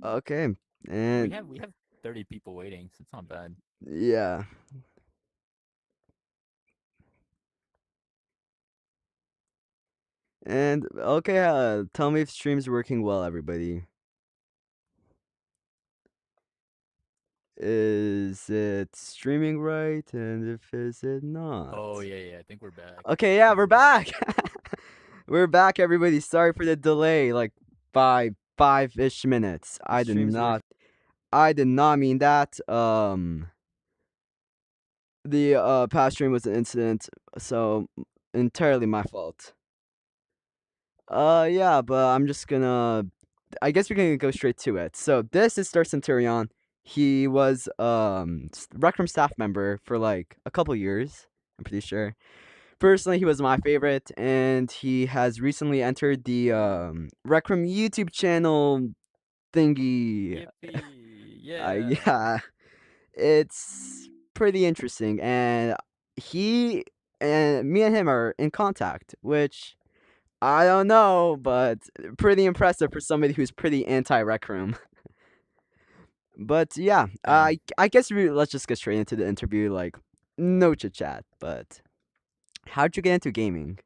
Okay, We and have 30 people waiting, so it's not bad. yeah, and okay. Tell me if stream's working well, everybody. Is it streaming right? And if is it not? Oh yeah, yeah. I think we're back. Okay, yeah, Think we're we're back. back. We're back, everybody. Sorry for the delay, like five-ish minutes. The stream's working. I did not mean that. The past stream was an incident, so entirely my fault. Yeah, but I'm just gonna. I guess we can go straight to it. So this is Star Centurion. He was Rec Room staff member for like a couple years. I'm pretty sure. Personally, he was my favorite, and he has recently entered the Rec Room YouTube channel thingy. Yippee! Yeah. Yeah, it's pretty interesting, and he and me and him are in contact, which I don't know, but pretty impressive for somebody who's pretty anti-Rec Room. But yeah, Same. I guess let's just get straight into the interview. Like, no chit chat. But how'd you get into gaming?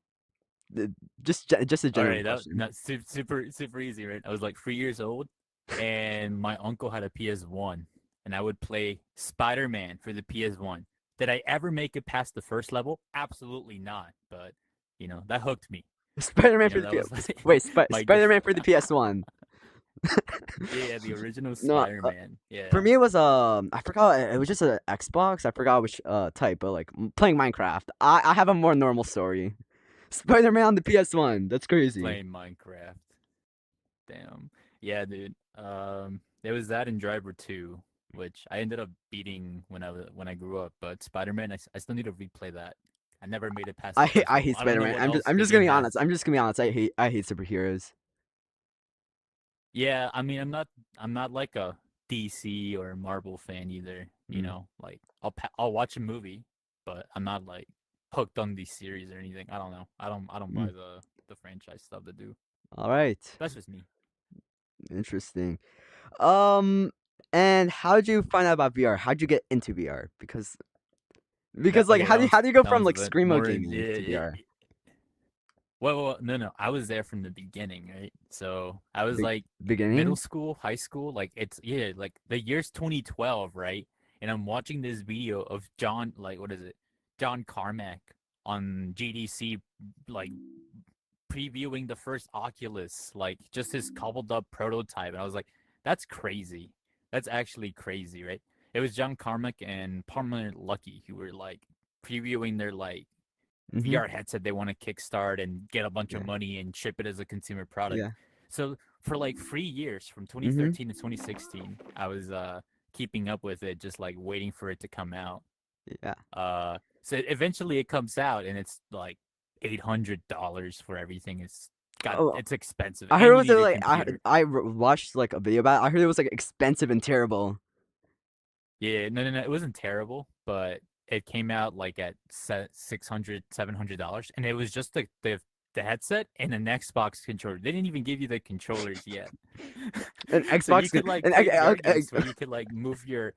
The- just a All general right, that question. not super easy, right? I was like 3 years old, and my uncle had a PS1, and I would play Spider-Man for the PS1. Did I ever make it past the first level? Absolutely not. But that hooked me. Spider-Man for the That was wait, like my Spider-Man for the PS1. yeah, the original No, Spider-Man. for Yeah. me it was I forgot it was just an Xbox. I forgot which type, but like playing Minecraft. I have a more normal story. Spider-Man on the PS1. That's crazy. Playing Minecraft. Damn. Yeah, dude. There was that in Driver 2, which I ended up beating when I grew up. But Spider-Man, I still need to replay that. I never made it past the first I level. hate I don't know Spider-Man. what else I'm the just gonna game be has. honest. I'm just gonna be honest. I hate superheroes. Yeah, I mean, I'm not like a DC or Marvel fan either. Mm. Like I'll watch a movie, but I'm not like hooked on these series or anything. I don't know. I don't buy Mm. the franchise stuff to do. All right. That's just me. Interesting. Um, and how'd you find out about VR? How'd you get into VR? Because That like okay, that how one's do you go that from one's a like bit screamo more. gaming to VR? Well, no, no. I was there from the beginning, right? So I was like middle Beginning? school, high school. Like it's yeah, like the year's 2012, right? And I'm watching this video of John, like what is it, John Carmack on GDC, like previewing the first Oculus, like just his cobbled up prototype, and I was like, that's crazy. That's actually crazy, right? It was John Carmack and Palmer Lucky who were like previewing their like Mm-hmm. VR headset they want to kickstart and get a bunch of Yeah. money and ship it as a consumer product. Yeah. So for like 3 years, from Mm-hmm. 2013 to 2016, I was keeping up with it, just like waiting for it to come out. Yeah. So eventually it comes out and it's like $800 for everything. Oh, It's expensive I heard and it you was need a like computer. watched like a video about it. I heard it was like expensive and terrible. Yeah, no, no, no. It wasn't terrible, but it came out like at $600, $700, and it was just the headset and an Xbox controller. They didn't even give you the controllers yet, An so you Xbox could like and play VR games where you could like move your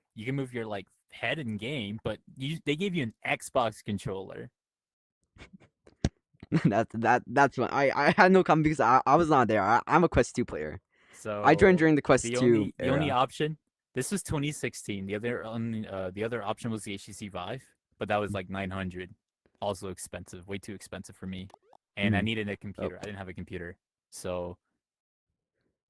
like head in game, but they gave you an Xbox controller. that's what I had no comment because I was not there. I'm a Quest 2 player. I joined So during the Quest the 2 only era. option, this was 2016. The other option was the HTC Vive, but that was like 900, also expensive, way too expensive for me. And I Mm. needed a Oh. computer. I didn't have a computer. So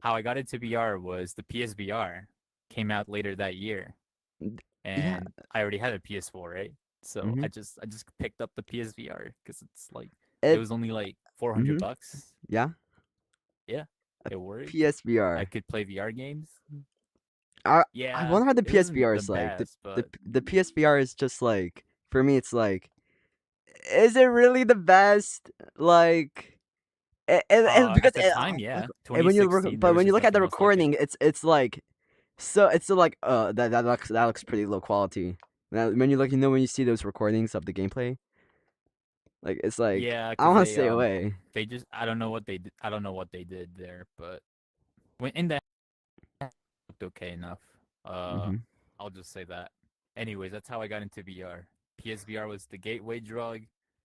how I got into VR was the PSVR came out later that year, Yeah. and I already had a PS4, right? So Mm-hmm. I just picked up the PSVR because it's like it It. was only like 400 Mm-hmm. bucks. Yeah. Yeah, A it worked. I PSVR. could play VR games. I I Yeah, wonder how the it wasn't PSVR the is like. best, but The PSVR is just like for me. It's like, is it really the best? Like, because at the time, yeah, when2016, there but was when you just look at the nothing else like it. recording, it's like so it's still like that looks pretty low quality. Now, when you look, when you see those recordings of the gameplay, like it's like Yeah, I because want to stay away. they just I don't know what they did. I don't know what they did there, but when in the okay enough. Mm-hmm. I'll just say that. Anyways, that's how I got into VR. PSVR was the gateway drug.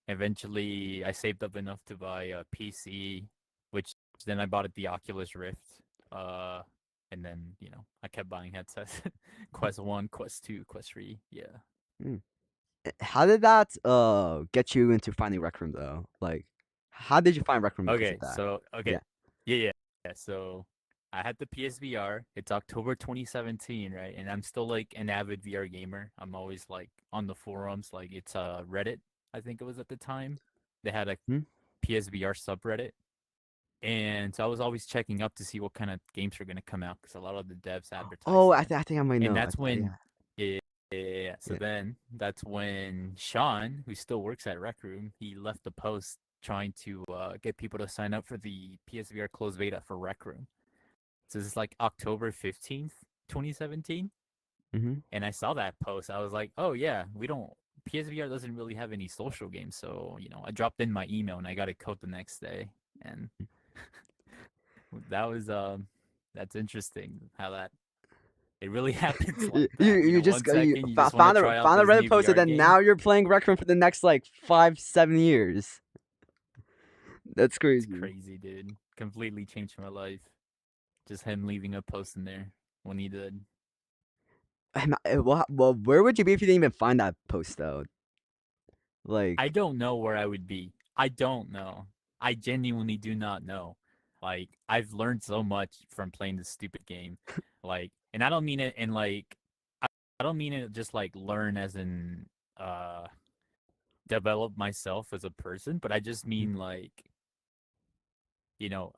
Eventually, I saved up enough to buy a PC, which then I bought the Oculus Rift. Uh, and then I kept buying headsets. Quest 1, Quest 2, Quest 3. Yeah. Mm. How did that get you into finding Rec Room though? Like, how did you find Rec Room because Okay, of that? so okay. Yeah. Yeah. So I had the PSVR. It's October 2017, right? And I'm still like an avid VR gamer. I'm always like on the forums, like it's Reddit, I think it was at the time. They had a Hmm? PSVR subreddit. And so I was always checking up to see what kind of games are going to come out because a lot of the devs advertise Oh, them. I think I might And know. that's when Yeah. yeah, yeah. So Yeah. then that's when Sean, who still works at Rec Room, he left a post trying to get people to sign up for the PSVR closed beta for Rec Room. So this is like October 15th, 2017. Mm-hmm. And I saw that post. I was like, oh yeah, we don't PSVR doesn't really have any social games. So, I dropped in my email and I got a code the next day. And that was that's interesting how that it really happens You like you that. you just One you second you just want to found a try out this Reddit new post, and VR then game. now you're playing Rec Room for the next like 5-7 years. That's It's crazy. crazy, dude. Completely changed my life. Just him leaving a post in there when he did. Well, where would you be if you didn't even find that post though? I Like, don't know where I would be. I don't know. I genuinely do not know. Like I've learned so much from playing this stupid game. Like, and I don't mean it in like I don't mean it just like learn as in uh develop myself as a person, but I just mean like,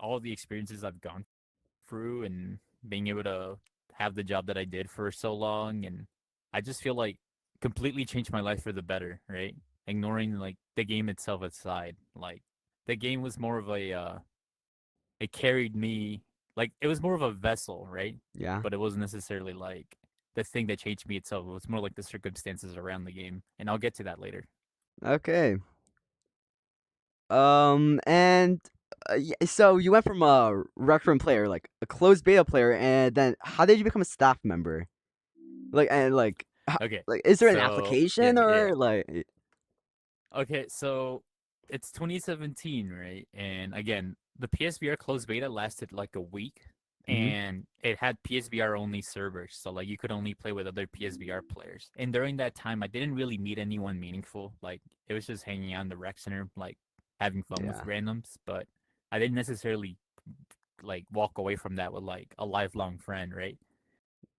all the experiences I've gone through and being able to have the job that I did for so long. And I just feel like completely changed my life for the better, right? Ignoring like the game itself aside. Like the game was more of it carried me, like it was more of a vessel, right? yeah. But it wasn't necessarily like the thing that changed me itself. It was more like the circumstances around the game. And I'll get to that later. Okay. And so you went from a Rec Room player, like a closed beta player, and then how did you become a staff member? Okay. Like, is there an So yeah, application yeah. or like? Okay, so it's 2017, right? And again, the PSVR closed beta lasted like a week, Mm-hmm. and it had PSVR only servers, so like you could only play with other PSVR players. And during that time, I didn't really meet anyone meaningful. Like it was just hanging out in the rec center, like having fun with Yeah. randoms, but I didn't necessarily like walk away from that with like a lifelong friend, right?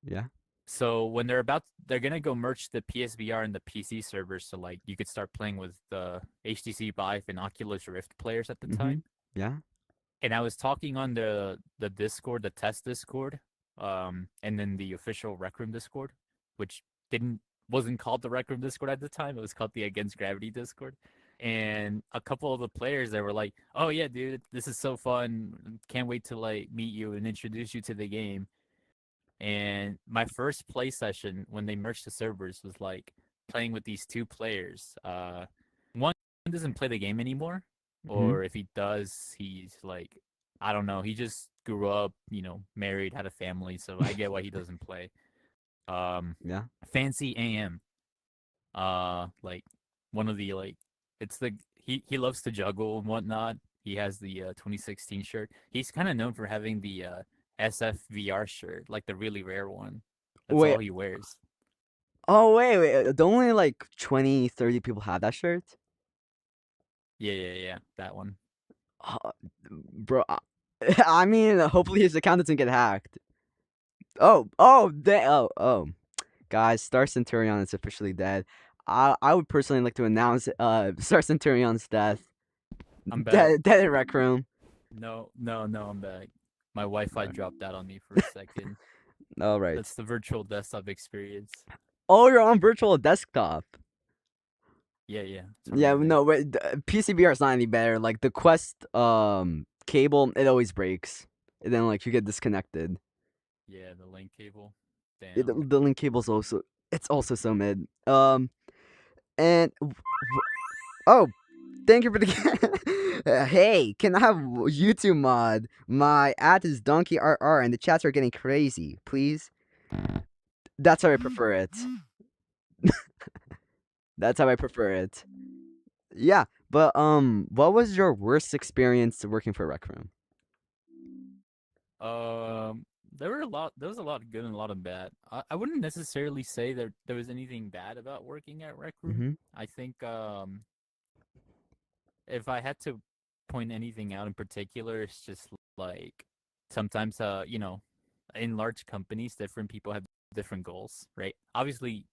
Yeah. So when they're gonna go merge the PSVR and the PC servers, so like you could start playing with the HTC Vive and Oculus Rift players at the Mm-hmm. time. Yeah. And I was talking on the Discord, the test Discord, and then the official Rec Room Discord, which didn't wasn't called the Rec Room Discord at the time. It was called the Against Gravity Discord. And a couple of the players they were like, "Oh yeah, dude, this is so fun! Can't wait to like meet you and introduce you to the game." And my first play session when they merged the servers was like playing with these two players. One doesn't play the game anymore, Mm-hmm. or if he does, he's like, I don't know, he just grew up, married, had a family, so I get why he doesn't play. Um, Yeah. Fancy AM, like one of the like, it's the he loves to juggle and whatnot. He has the 2016 shirt. He's kind of known for having the SFVR shirt, like the really rare one. That's Wait. all he wears. Oh, wait. Don't only like 20-30 people have that shirt? Yeah, that one. Uh, bro, I mean, hopefully his account doesn't get hacked. Oh. Guys, Star Centurion is officially dead. I would personally like to announce Star Centurion's death. I'm back. Dead in Rec Room. No, I'm back. My Wi-Fi dropped out on me for a second. All right. That's the virtual desktop experience. Oh, you're on virtual desktop. Yeah, it's Yeah, amazing. no, but PCVR is not any better. Like the Quest cable, it always breaks, and then like you get disconnected. Yeah, the link cable. The, Damn. the link cable's also so mid. And oh, Thank you for the hey, can I have YouTube mod? My ad is Donkey RR and the chats are getting crazy. Please. That's how I prefer it. That's how I prefer it. Yeah, but what was your worst experience working for Rec Room? There were a lot. There was a lot of good and a lot of bad. I wouldn't necessarily say that there was anything bad about working at Rec Room. Mm-hmm. I think if I had to point anything out in particular, it's just like sometimes in large companies, different people have different goals, right? Obviously,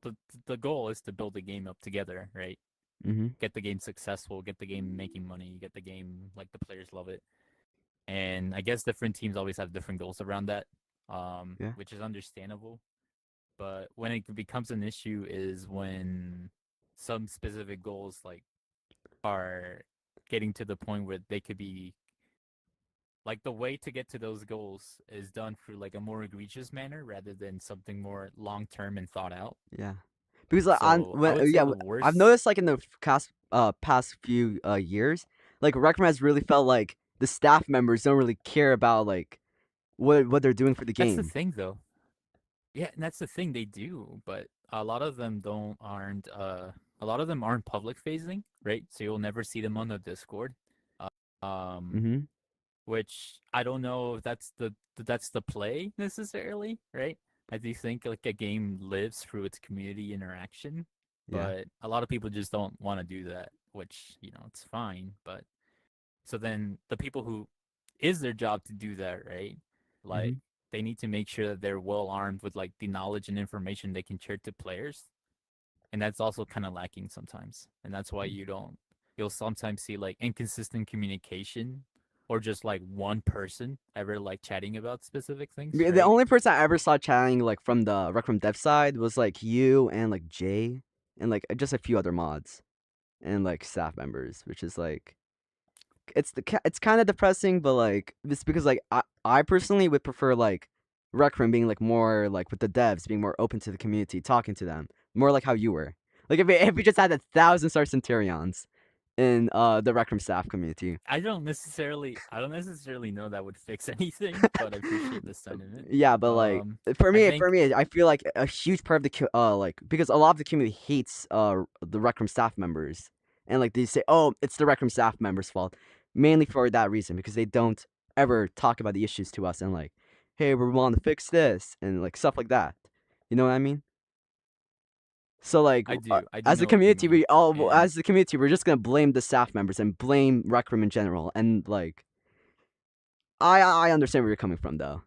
the the goal is to build the game up together, right? Mm-hmm. Get the game successful, get the game making money, get the game like the players love it. And I guess different teams always have different goals around that, Yeah. which is understandable. But when it becomes an issue is when some specific goals like are getting to the point where they could be like the way to get to those goals is done through like a more egregious manner rather than something more long term and thought out. Yeah. Because like on So I when would say yeah, the I've worst. noticed like in the past few years, like Rec Room has really felt like the staff members don't really care about like what they're doing for the That's the game. thing, though. Yeah, and that's the thing they do, but a lot of them don't aren't a lot of them aren't public facing, right? So you'll never see them on the Discord. Um Mm-hmm. which I don't know if that's the play necessarily, right? I do think like a game lives through its community interaction, Yeah. but a lot of people just don't want to do that, which, it's fine, but so then the people who is their job to do that, right? Mm-hmm. Like they need to make sure that they're well armed with like the knowledge and information they can share to players. And that's also kind of lacking sometimes. And that's why you'll sometimes see like inconsistent communication or just like one person ever like chatting about specific things, The right? only person I ever saw chatting like from the Rec Room dev side was like you and like Jay and like just a few other mods and like staff members, which is like it's kind of depressing, but like it's because like I personally would prefer like Rec Room being like more like with the devs being more open to the community, talking to them more like how you were. Like if we just had 1,000-star Centurions in the Rec Room staff community. I don't necessarily know that would fix anything, but I appreciate the sentiment. Yeah, but like I think I feel like a huge part of the like because a lot of the community hates the Rec Room staff members, and like they say, oh, it's the Rec Room staff members' fault, mainly for that reason because they don't ever talk about the issues to us and like, hey, we're willing to fix this and like stuff like that. You know what I mean? So like I do as a know what you community, mean. And we're just gonna blame the staff members and blame Rec Room in general, and like I understand where you're coming from though.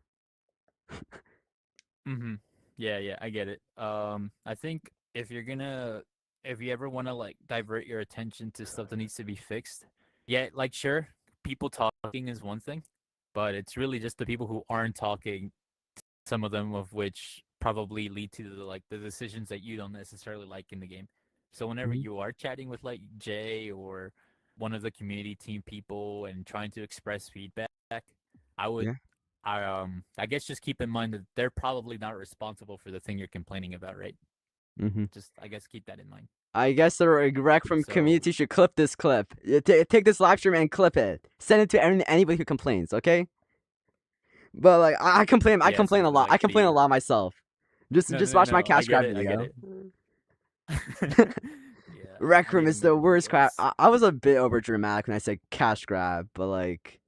mhm. Yeah, yeah, I get it. I think if you ever want to like divert your attention to stuff that needs to be fixed, yeah, like sure, people talking is one thing, but it's really just the people who aren't talking, some of them of which probably lead to the decisions that you don't necessarily like in the game. So whenever Mhm. you are chatting with like Jay or one of the community team people and trying to express feedback, I would Yeah. I guess just keep in mind that they're probably not responsible for the thing you're complaining about, right? Mm-hmm. Just I guess keep that in mind. I guess the rec from So community should clip this clip. Take this live stream and clip it. Send it to anybody who complains, okay? But like I complain, I yeah, complain a lot. I complain a specifically, lot myself. no, Just no, watch my no, I cash get grab it, I get video. it. Yeah, Rec I need room to is the make worst crap. videos. I was a bit over dramatic when I said cash grab, but like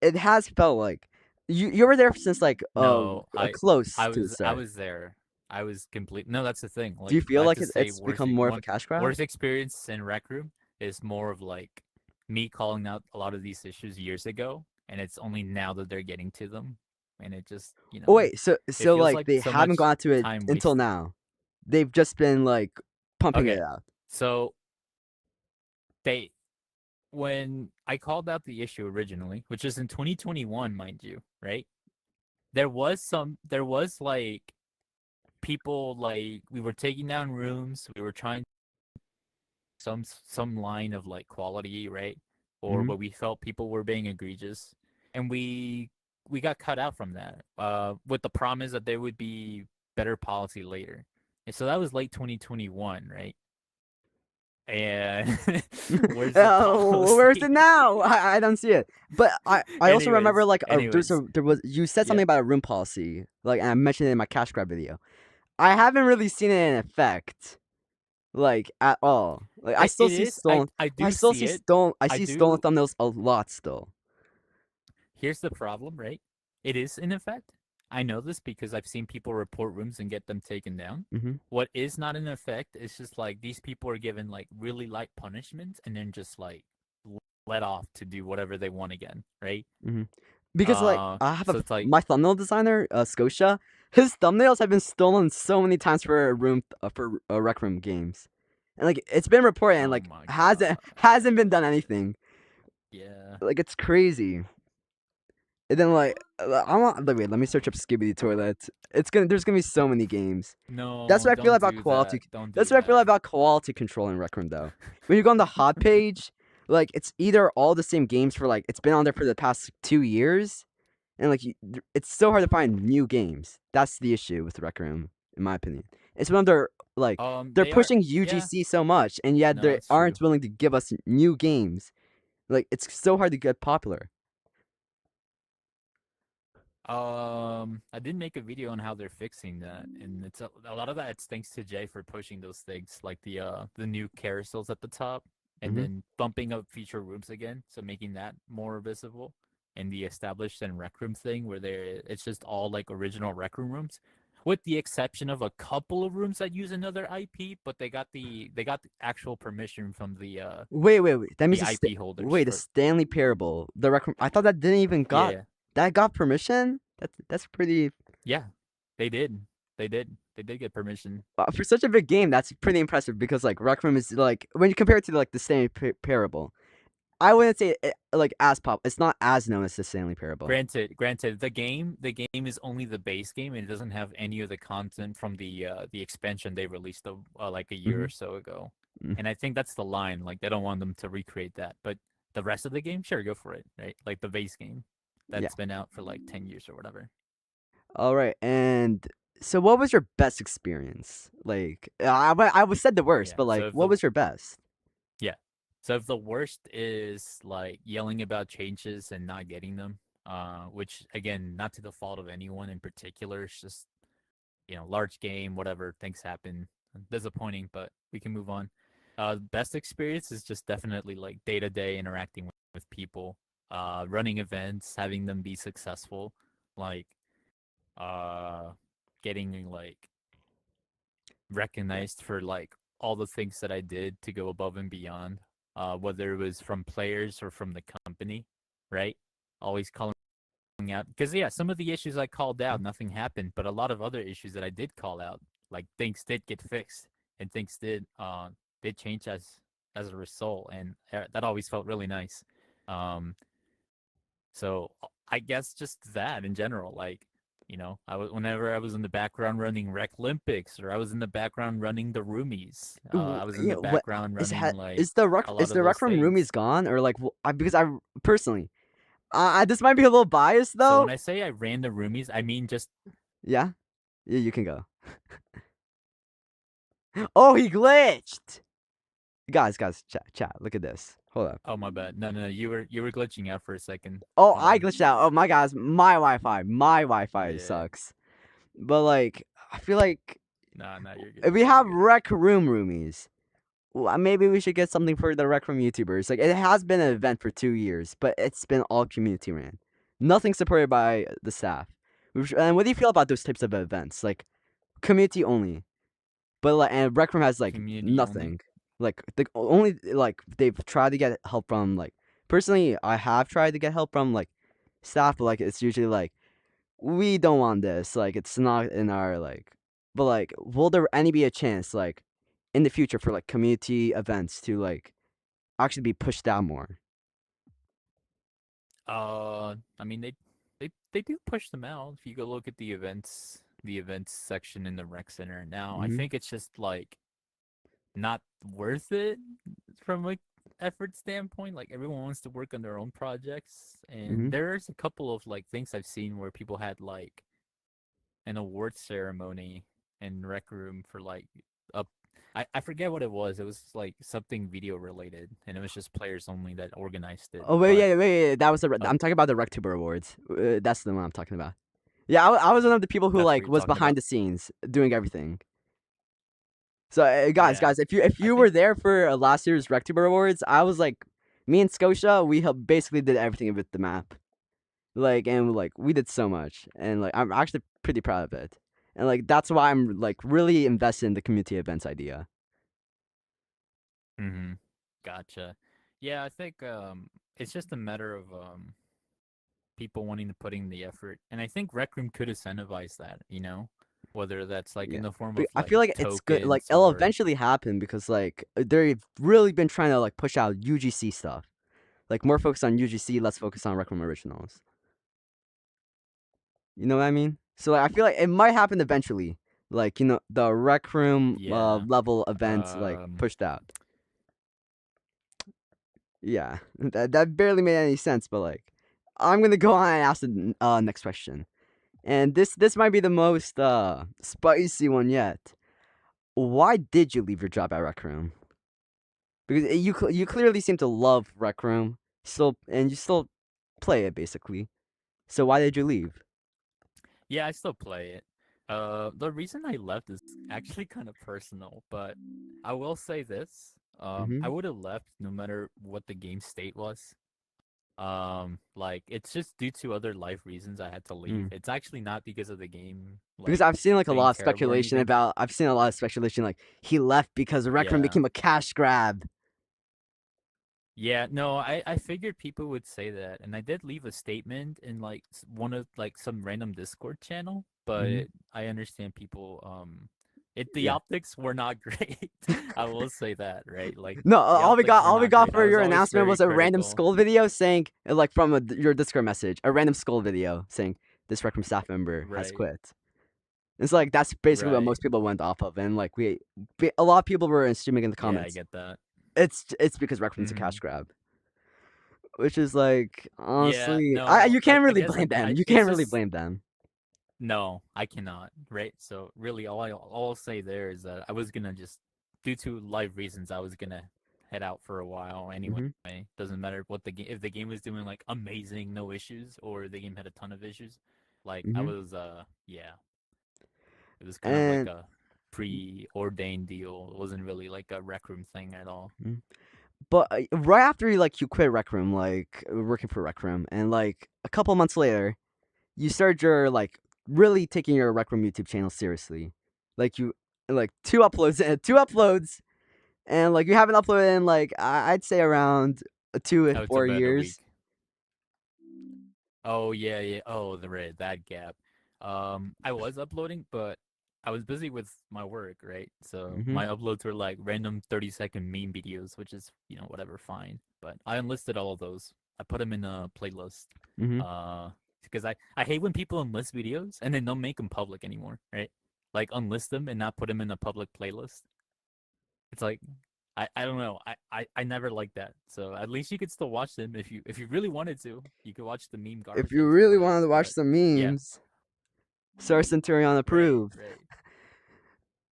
it has felt like you were there since like No, close I to the was I start. was there. I was complete. No, that's the thing. Do Like you feel I have like to say, it's become more of a cash grab? worst experience in Rec Room is more of like me calling out a lot of these issues years ago, and it's only now that they're getting to them, and it just Oh wait, it so feels like like they so haven't much gone to it time until wasted. now. They've just been like pumping it Okay, out. so they when I called out the issue originally, which is in 2021, mind you, right? There was like people like we were taking down rooms, we were trying some line of like quality, right? Or Mm-hmm. what we felt people were being egregious, and we got cut out from that. With the promise that there would be better policy later, and so that was late 2021, right? And where's the Where's it policy? now? I don't see it. But I also remember anyways, like anyways, there was you said yeah. something about a room policy, like, and I mentioned it in my cash grab video. I haven't really seen it in effect, like, at all. Like, I still It see is. I stolen. I I do still see see it. stolen. I I see stolen do. thumbnails a lot still. Here's the problem, right? It is in effect. I know this because I've seen people report rooms and get them taken down. Hmm. What is not in effect is just like these people are given like really light punishments and then just like let off to do whatever they want again, right? Hmm. Because like I have So it's like, my thumbnail designer, Scotia. His thumbnails have been stolen so many times for a room for rec room games, and like it's been reported and oh like my hasn't god, hasn't been done anything. yeah, Like it's crazy. And then like I want wait, let me search up Skibidi Toilet. It's gonna there's gonna be so many games. That's no, what I feel don't about do quality. that, don't do That's what I feel that. about quality control in Rec Room though. When you go on the hot page, like it's either all the same games for like it's been on there for the past 2 years, and like it's so hard to find new games. That's the issue with Rec Room, in my opinion. It's when they're like they're They are, pushing yeah, UGC so much, and yet no, they it's true. aren't willing to give us new games. Like it's so hard to get popular. I did make a video on how they're fixing that, and it's a lot of that. It's thanks to Jay for pushing those things, like the new carousels at the top, and Hmm. then bumping up feature rooms again, so making that more visible. And the established and rec room thing, where it's just all like original rec room rooms, with the exception of a couple of rooms that use another IP, but they got the actual permission from Wait. That means the IP holders wait, the for Stanley Parable, the I thought that didn't even got yeah. that got permission. That's pretty Yeah, they did. They did get permission. for such a big game. That's pretty impressive because like Rec Room is like when you compare it to like the Stanley Parable, I wouldn't say it, like as pop. It's not as known as the Stanley Parable. Granted, the game is only the base game and it doesn't have any of the content from the expansion they released like a year Hmm. or so ago. And I think that's the line. Like they don't want them to recreate that. But the rest of the game, sure, go for it, right? Like the base game Yeah. that's been out for like 10 years or whatever. All right. And so, what was your best experience? Like, I was said the worst, Yeah. but like, what was your best? Yeah. So if the worst is like yelling about changes and not getting them, which again, not to the fault of anyone in particular, it's just large game, whatever, things happen, disappointing, but we can move on. Best experience is just definitely like day to day interacting with people, running events, having them be successful, like uh, getting like recognized for like all the things that I did to go above and beyond, whether it was from players or from the company, right? Always calling out because yeah, some of the issues I called out, nothing happened, but a lot of other issues that I did call out, like things did get fixed and things did change as a result, and that always felt really nice. Um, so I guess just that in general, like I was whenever I was in the background running Rec Olympics, or I was in the background running the Roomies. I was in Yeah, the what background running like a is lot of the those Rec Room things. roomies gone or like because I personally, this might be a little biased So when though. I say I ran the Roomies, I mean just Yeah, yeah, you can go. Oh, he glitched. Guys, chat. Look at this. Hold up. oh my bad. No, you were glitching out for a second. Oh, Hold I on. glitched out. Oh my guys, my Wi-Fi Yeah. sucks. But like, I feel like Nah, you're good. if we You're have good. Rec Room roomies, well, maybe we should get something for the Rec Room YouTubers. Like, it has been an event for 2 years, but it's been all community ran, nothing supported by the staff. And what do you feel about those types of events, like community only? But like, and Rec Room has like Community only. nothing. Like the only like they've tried to get help from like personally, I have tried to get help from like staff, but like it's usually like we don't want this. Like it's not in our like. But like, will there any be a chance like in the future for like community events to like actually be pushed out more? I mean they do push them out. If you go look at the events section in the rec center now, I Hmm. think it's just like not worth it from like effort standpoint. Like everyone wants to work on their own projects, and Hmm. there's a couple of like things I've seen where people had like an award ceremony in rec room for like a I forget what it was. It was like something video related, and it was just players only that organized it. Oh wait, But yeah, wait, that was uh, I'm talking about the RecTuber Awards. That's the one I'm talking about. Yeah, I was one of the people who that's what like you're was talking behind about. the scenes doing everything. So Yeah, guys, if I you think. were there for last year's RecTuber Awards, I was like, me and Scotia, we basically did everything with the map. Like, and like we did so much, and like I'm actually pretty proud of it. And like that's why I'm like really invested in the community events idea. Mm-hmm. Gotcha. Yeah, I think it's just a matter of people wanting to put in the effort, and I think Rec Room could incentivize that. Whether that's like in Yeah. the form But of I like feel like it's good. Like tokens it'll or eventually happen because like they've really been trying to like push out UGC stuff. Like more focus on UGC, less focus on Rec Room Originals. You know what I mean? So like, I feel like it might happen eventually. Like the Rec Room yeah. level events like Um, pushed out. Yeah, that barely made any sense. But like, I'm gonna go on and ask the next question. And this might be the most spicy one yet. Why did you leave your job at Rec Room? Because you clearly seem to love Rec Room, still, and you still play it basically. So why did you leave? yeah, I still play it. The reason I left is actually kind of personal, but I will say this. I Mm-hmm. would have left no matter what the game state was. Like it's just due to other life reasons I had to leave. Mm. It's actually not because of the game Because like I've seen like a being lot of terrible or speculation anything. about. I've seen a lot of speculation like he left because Rec Room Yeah. became a cash grab. Yeah, no, I figured people would say that, and I did leave a statement in like one of like some random Discord channel, Mm-hmm. but I understand people the Yeah. optics were not great. I will say that, right? Like No, the optics were all we not got great. I for was your always announcement very was a random critical. skull video saying, like from your Discord message, a random skull video saying this Rec Room staff member has Right. quit. It's like that's basically what Right. most people went off of, and like a lot of people were streaming in the Yeah, I comments. get that. It's because Rec Room's a Hmm. cash grab, which is like Yeah, honestly, no, you can't I really guess blame them. I You it's can't really just blame them. no, I cannot, right? So really, all I'll say there is that I was gonna just, due to life reasons, I was gonna head out for a while anyway. Hmm. Doesn't matter what the game, if the game was doing like amazing, no issues, or the game had a ton of issues. Like I Hmm. was, yeah, it was kind of like And a preordained deal. It wasn't really like a rec room thing at all. mm, but right after you quit Rec Room, like working for Rec Room, and like a couple months later, you started your like really taking your Rec Room YouTube channel seriously. Like you like two uploads, and like you haven't uploaded in like I'd say around 2 to Oh, it's 4 years. about a week. Oh yeah, yeah. Oh, that gap. I was uploading, but I was busy with my work, right? So Hmm. my uploads were like random 30-second meme videos, which is whatever, fine. But I unlisted all of those. I put them in a playlist. Hmm. Uh, because I hate when people enlist videos and then don't make them public anymore, right? Like unlist them and not put them in a public playlist. It's like I don't know. I never liked that. So at least you could still watch them if you really wanted to. You could watch the meme If garbage you ones or really wanted whatever. to watch But some yeah, memes, Star Centurion right, approved. right.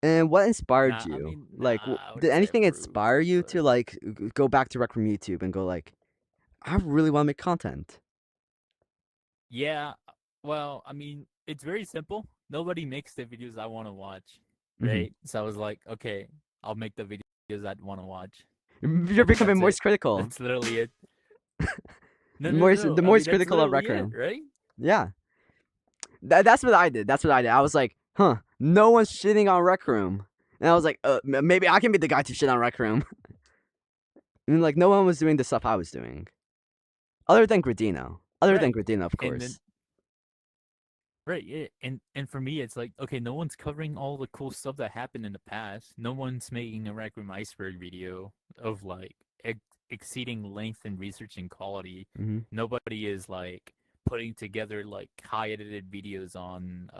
And what inspired Nah, I you? mean, Like, nah, I did wouldn't say anything approved, inspire you but to like go back to Rec Room YouTube and go like, I really want to make content? yeah. Well, I mean, it's very simple. Nobody makes the videos I want to watch, Hmm. right? So I was like, okay, I'll make the videos I'd want to watch. You're becoming That's it. moist critical. That's literally it. No, no, Moist, no. the I mean, moist that's critical of literally Rec it, Room. right? Yeah, that's what I did. That's what I did. I was like, huh, no one's shitting on Rec Room, and I was like, maybe I can be the guy to shit on Rec Room. And like, no one was doing the stuff I was doing, other than Gradino. Other than Right. Gradino, of And then course. right, yeah. And for me it's like, okay, no one's covering all the cool stuff that happened in the past. No one's making a Rec Room Iceberg video of like exceeding length and research and quality. Hmm. Nobody is like putting together like high edited videos on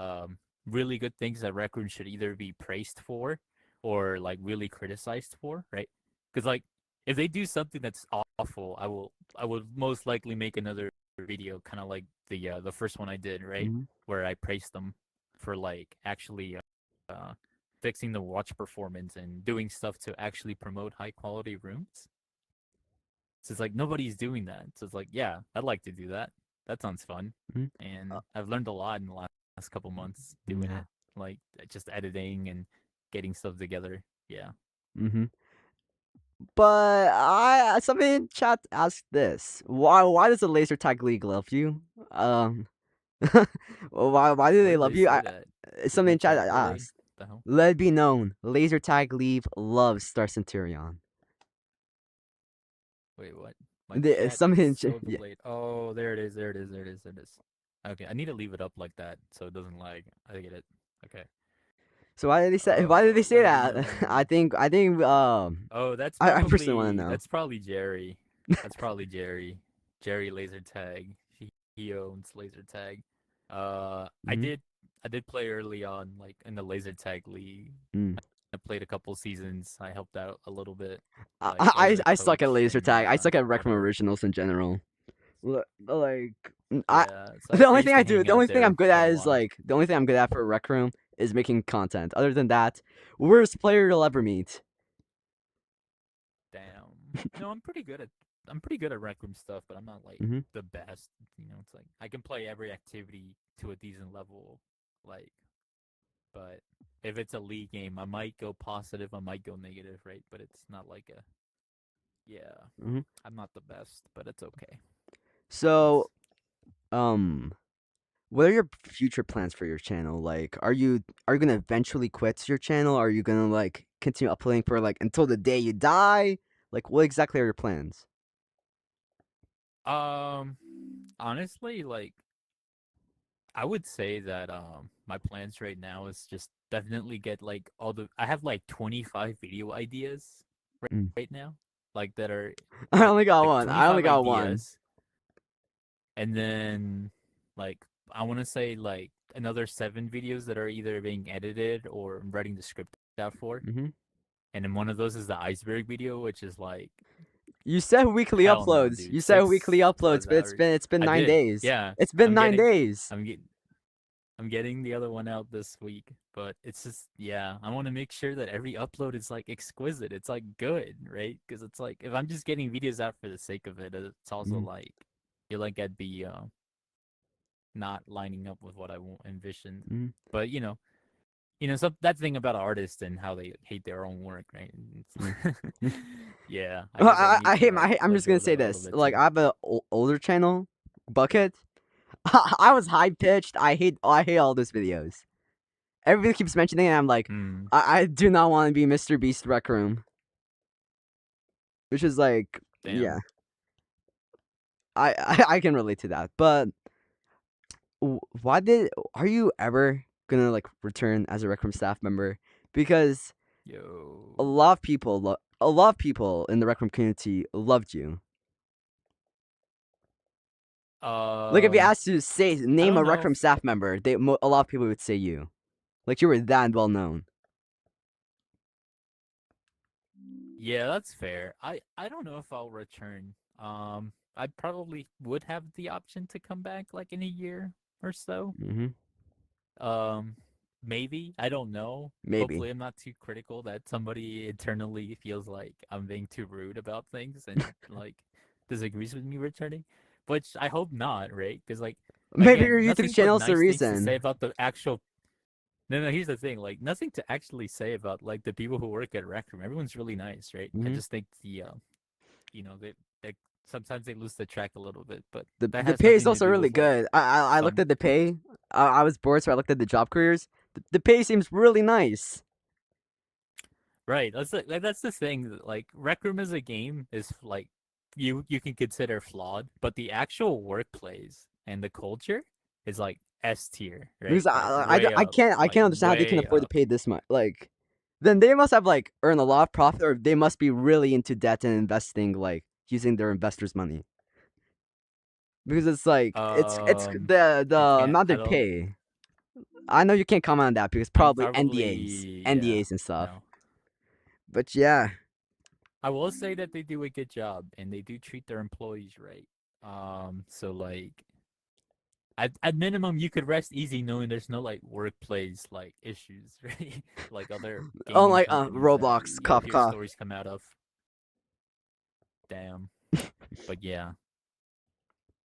really good things that Rec Room should either be praised for or like really criticized for, right? Because like if they do something that's awful, I will most likely make another video, kind of like the first one I did, right, Hmm. where I praised them for like actually fixing the watch performance and doing stuff to actually promote high quality rooms. So it's like nobody's doing that. So it's like, yeah, I'd like to do that. That sounds fun. Mhm. And I've learned a lot in the last couple months doing Yeah. it, like just editing and getting stuff together. Yeah. Mm-hmm. But somebody in chat asked this: Why does the laser tag league love you? Um, why do Where they did love they you? say that? Somebody In in chat chat, really? asked. The hell? Let it be known, laser tag leave loves Star Centurion. Wait, what? My chat Somebody is in so yeah. delayed. Oh, there it is. There it is. There it is. There it is. Okay, I need to leave it up like that so it doesn't lag. I get it. Okay. So why did they say? Why did they say Let it be that? known. I think. Oh, I personally want to know. that's probably Jerry. That's probably Jerry. Jerry Laser Tag. He owns Laser Tag. Mm-hmm. I did play early on, like in the Laser Tag League. Mm. I played a couple seasons. I helped out a little bit, I, like I was I a I suck at coach laser and tag. I suck at Rec Room whatever. originals in general. Like I Yeah, so the I only used thing I to do, hang the out only thing I'm there good quite at a is lot. like the only thing I'm good at for Rec Room is making content. Other than that, worst player you'll ever meet. Damn. No, I'm pretty good at Rec Room stuff, but I'm not like Hmm. the best. You know, it's like I can play every activity to a decent level, like. But if it's a league game, I might go positive, I might go negative, right? But it's not like a yeah. Hmm. I'm not the best, but it's okay. It's So, um, what are your future plans for your channel? Like, are you gonna eventually quit your channel? Are you gonna like continue uploading for like until the day you die? Like, what exactly are your plans? um honestly, like I would say that my plans right now is just definitely get like all the I have like 25 video ideas Mm. right now, like that are I only got like one. I only 25 got one. ideas, and then like I want to say like another 7 videos that are either being edited or I'm writing the script out for. Hmm. And then one of those is the iceberg video, which is like You said weekly hell no, uploads. dude. You said weekly 6 uploads, plus but hours. it's been I nine did. days. Yeah. It's been I'm nine getting days. I'm get I'm getting the other one out this week, but it's just yeah, I want to make sure that every upload is like exquisite. It's like good, right? Because it's like if I'm just getting videos out for the sake of it, it's also Mm, like feel like I'd be not lining up with what I envisioned. mm. But so that thing about artists and how they hate their own work, right? Mm. Yeah, I guess I need I to hate like I'm let just go gonna of say that a little this. bit Like too. I have a older channel, Bucket. I was high pitched. I hate all those videos. Everybody keeps mentioning it. And I'm like, Hmm. I do not want to be Mr. Beast Rec Room, which is like, yeah, Damn. I can relate to that. But why did are you ever gonna like return as a Rec Room staff member? Because Yo. a lot of people in the Rec Room community loved you. Like if you Um. asked to say I name don't a Rec know Room if. staff member, a lot of people would say you. Like you were that well known. Yeah, that's fair. I don't know if I'll return. I probably would have the option to come back like in a year or so. Hmm. Um, maybe. I don't know. Maybe. Hopefully, I'm not too critical that somebody internally feels like I'm being too rude about things and like disagrees with me returning. Which I hope not, right? Because like Maybe your again, YouTube nothing but channel's the nice things to say reason. about the actual. No, no. Here's the thing. Like nothing to actually say about like the people who work at Rec Room. Everyone's really nice, right? I Hmm. just think they sometimes they lose the track a little bit, but that The has pay is nothing to also do really with like good. I looked some. at the pay. I was bored, so I looked at the job careers. The pay seems really nice. Right. That's the thing. Like Rec Room as a game is like you can consider flawed, but the actual workplace and the culture is like S tier, right? Because Like way up, I like can't understand how they can way afford to up. pay this much. Like, then they must have like earned a lot of profit, or they must be really into debt and investing, like using their investors' money. Because it's like it's the I can't. amount they I don't. pay. I know you can't comment on that because I'm probably NDAs, probably yeah. NDAs and stuff. No. But yeah, I will say that they do a good job and they do treat their employees right. So like at minimum you could rest easy knowing there's no like workplace like issues, right? Like other gaming Unlike companies that Roblox, you'll cough hear cough. stories come out of. Damn. But yeah,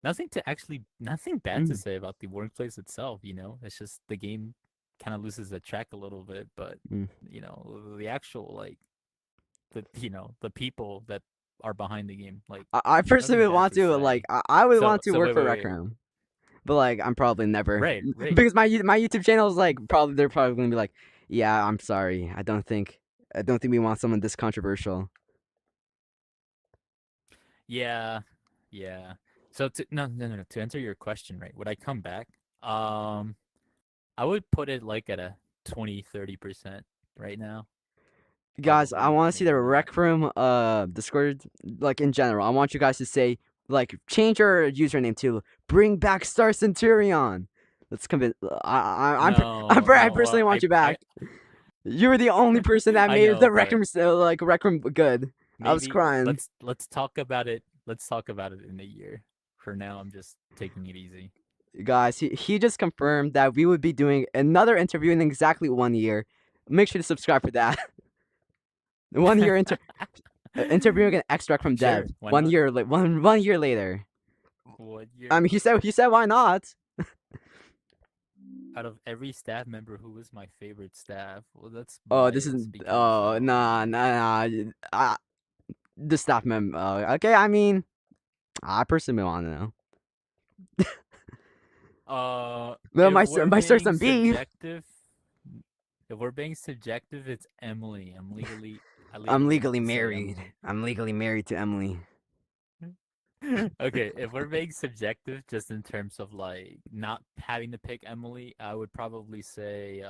nothing bad to Mm, say about the workplace itself. It's just the game kind of loses the track a little bit, but mm. the actual like the people that are behind the game, like I personally nothing would bad want to to like say. I would So want to so work wait for wait Rec wait. Room, but like I'm probably never Right. because my YouTube channel is like probably they're probably gonna be like, yeah, I'm sorry, I don't think we want someone this controversial. Yeah, yeah. So no. To answer your question, right? Would I come back? Um, I would put it like at a 20-30% right now. Guys, I Probably want to see the maybe not. Rec Room Discord like in general. I want you guys to say like change your username to bring back Star Centurion. Let's convince. I No. personally want you I back. You were the only person that I made know, the Rec but Room like Rec Room good. I was maybe crying. let's talk about it. Let's talk about it in a year. For now, I'm just taking it easy. Guys, he just confirmed that we would be doing another interview in exactly 1 year. Make sure to subscribe for that. 1 year interviewing an extract from Sure, Dev. why One not? year like 1 year later. What I year? mean, he said why not? Out of every staff member, who was my favorite staff? Well, that's Oh, this is biased because oh nah. The staff member. Okay, I mean, I personally want to know. Well, if my we're my source being some beef. subjective, it's Emily. I I'm legally have legally to say married. Emily. I'm legally married to Emily. Okay, if we're being subjective, just in terms of like not having to pick Emily, I would probably say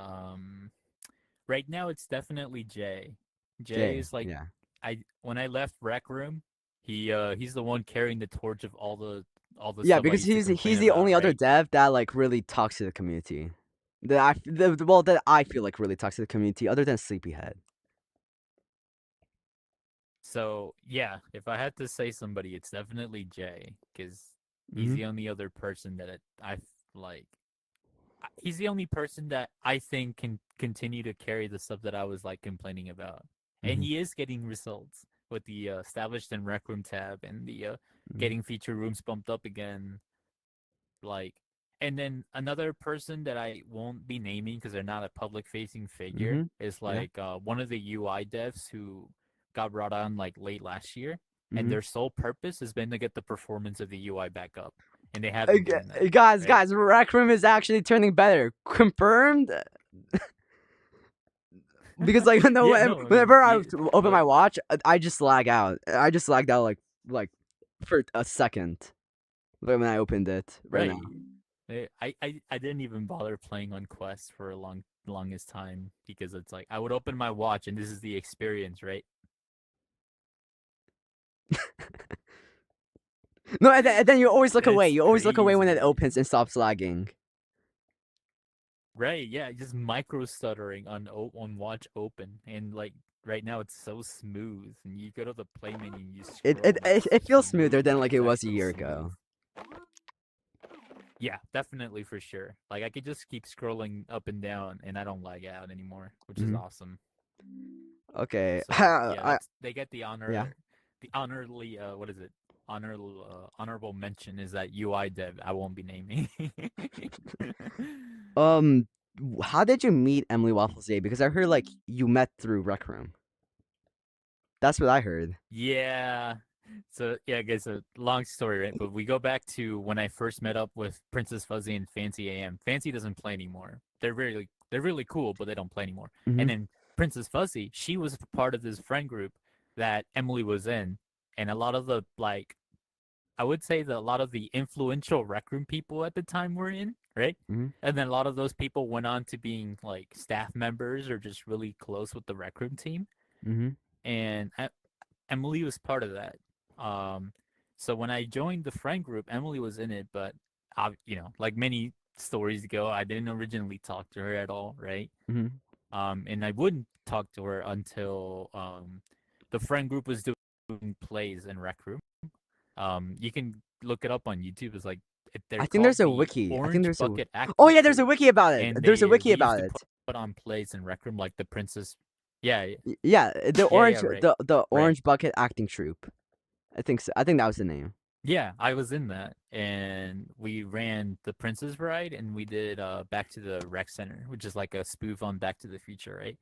right now it's definitely Jay. Jay Jay, is like yeah. I when I left Rec Room, he's the one carrying the torch of all the Yeah, stuff I because used to he's complain the about, only other right? dev that like really talks to the community. That I feel like really talks to the community, other than Sleepyhead. So yeah, if I had to say somebody, it's definitely Jay, because he's Mm-hmm. the only other person that like. He's the only person that I think can continue to carry the stuff that I was like complaining about, and Mm-hmm. he is getting results with the established and rec room tab and the Mm-hmm. getting feature rooms bumped up again. Like, and then another person that I won't be naming because they're not a public facing figure Mm-hmm. is Yeah. like one of the UI devs who got brought on like late last year, and Mm-hmm. their sole purpose has been to get the performance of the UI back up, and they have been doing that, right? Guys, Rec Room is actually turning better. Confirmed. Because like no, Yeah, no, I mean, whenever I yeah, open but my watch, I just lag out. I just lagged out like for a second when I opened it right now. right. I didn't even bother playing on Quest for a longest time because it's like I would open my watch and this is the experience, right? No, and then you always look away. It's You always look away when it crazy. opens and stops lagging. Right, yeah, just micro stuttering on watch open, and like right now it's so smooth, and you go to the play menu and you It scroll it and it, it's it feels smoother smooth, than like it was a exactly year smooth. ago. Yeah, definitely for sure. Like I could just keep scrolling up and down and I don't lag out anymore, which is Hmm. awesome. Okay. So yeah, that's they get Yeah. the honorably what is it? Honorable mention is that UI dev I won't be naming. Um, how did you meet Emily Waffles Day? Because I heard like you met through Rec Room. That's what I heard. Yeah. So yeah, I guess a long story, right? But we go back to when I first met up with Princess Fuzzy and Fancy AM. Fancy doesn't play anymore. They're really cool, but they don't play anymore. Mm-hmm. And then Princess Fuzzy, she was part of this friend group that Emily was in, and a lot of the like I would say that a lot of the influential rec room people at the time were in, right? Mm-hmm. And then a lot of those people went on to being like staff members or just really close with the rec room team. Mm-hmm. And Emily was part of that. Um, so when I joined the friend group, Emily was in it, but like many stories go, I didn't originally talk to her at all, right? Mm-hmm. And I wouldn't talk to her until the friend group was doing plays in Rec Room. You can look it up on YouTube. they're I think called there's a the wiki. I think Orange there's a. Bucket Oh Acting yeah, there's a Troupe, wiki about it. and There's a wiki they used about to it. put on plays in Rec Room like the Princess. Yeah, Yeah, the yeah, orange, right, the right. Orange Bucket Acting Troupe. I think so. I think that was the name. Yeah, I was in that, and we ran the Princess Bride, and we did Back to the Rec Center, which is like a spoof on Back to the Future, right?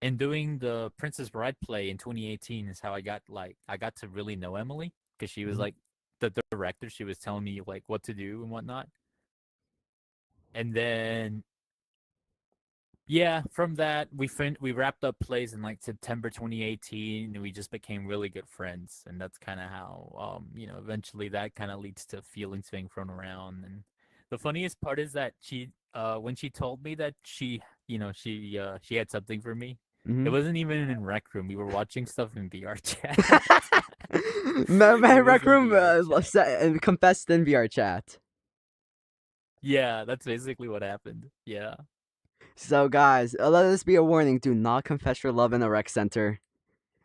And doing the Princess Bride play in 2018 is how I got to really know Emily because she was Mhm. like the director. She was telling me like what to do and whatnot. And then yeah, from that we wrapped up plays in like September 2018, and we just became really good friends. And that's kind of how eventually that kind of leads to feelings being thrown around. And the funniest part is that she when she told me that she had something for me, it Mhm. wasn't even in Rec Room. We were watching stuff in VR chat. My It Rec was in Room VR chat. confessed in VR chat. Yeah, that's basically what happened. Yeah. So guys, let this be a warning: do not confess your love in a rec center.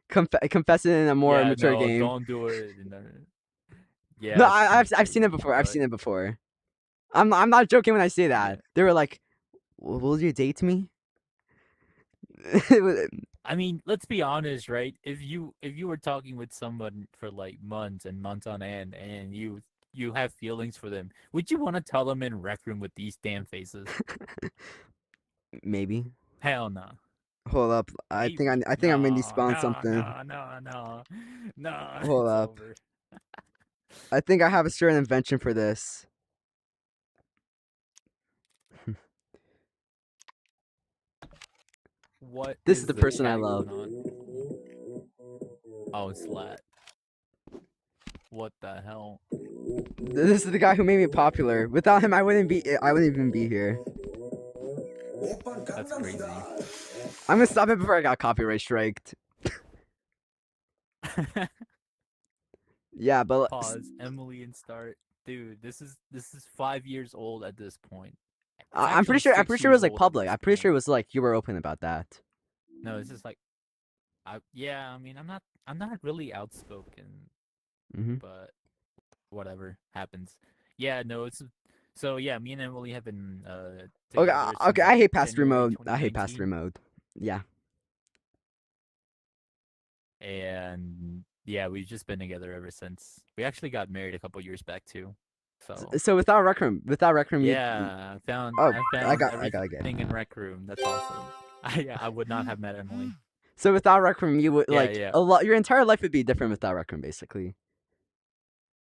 Confess it in a more Yeah, mature no, game. don't do it. No, Yeah, it's kind of I've seen it crazy, before. I've but seen it before. I'm not joking when I say yeah. that. They were like, "Will you date me?" I mean, let's be honest, right? If you were talking with someone for like months and months on end, and you have feelings for them, would you want to tell them in Rec Room with these damn faces? Maybe. Hell no. Hold up. Maybe. I think I may No, despawn no, something. no, no, no. No, Hold it's up. over. I think I have a certain invention for this. What This is is the the person I chat love. going on? Oh, Slat. What the hell? This is the guy who made me popular. Without him, I wouldn't even be here. That's crazy. I'm gonna stop it before I got copyright striked. Yeah, but Pause. Emily and start. Dude, this is 5 years old at this point. It's I'm actually I'm six pretty sure it was years like old at public. this I'm pretty point. sure it was like you were open about that. No, it's just like yeah, I mean I'm not really outspoken, Hmm. but whatever happens. Yeah, no, it's so yeah, me and Emily have been Okay, together okay. since I like hate pass-through January mode. I hate 2019. pass-through mode. Yeah. And yeah, we've just been together ever since. We actually got married a couple years back too. So So without Rec Room, you. yeah, Oh, I found I gotta get. everything in Rec Room. That's awesome. I would not have met Emily. So without Rec Room, you would Yeah, like yeah. a lot. Your entire life would be different without Rec Room, basically.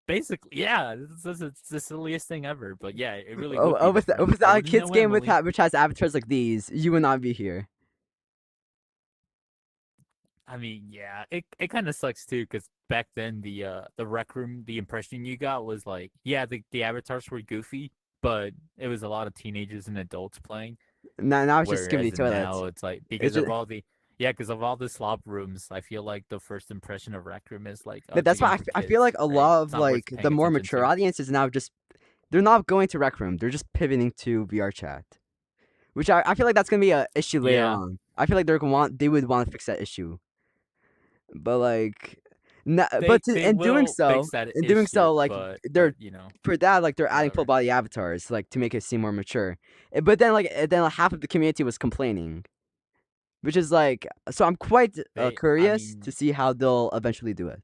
Basically, yeah. It's the silliest thing ever, but yeah, it really Oh, would be different. I without a wouldn't kids know game Emily. which has avatars like these, you would not be here. I mean, yeah, it kind of sucks too, because back then the Rec Room, the impression you got was like, yeah, the avatars were goofy, but it was a lot of teenagers and adults playing. Now it's just Whereas Skibidi Toilet. now it's like It's because just of all the yeah, because of all the slop rooms, I feel like the first impression of Rec Room is like, oh, but it's a that's why game for I feel like kids, a right? lot It's of not worth like the paying more attention mature to. audiences now just they're not going to Rec Room. They're just pivoting to VR chat, which I feel like that's gonna be a issue later Yeah, on. I feel like they would want to fix that issue, but like, they will fix that in doing issue, so, like but they're for that like they're adding full whatever. body avatars like to make it seem more mature. But then like, half of the community was complaining, which is like so I'm quite I curious to mean, see how they'll eventually do it.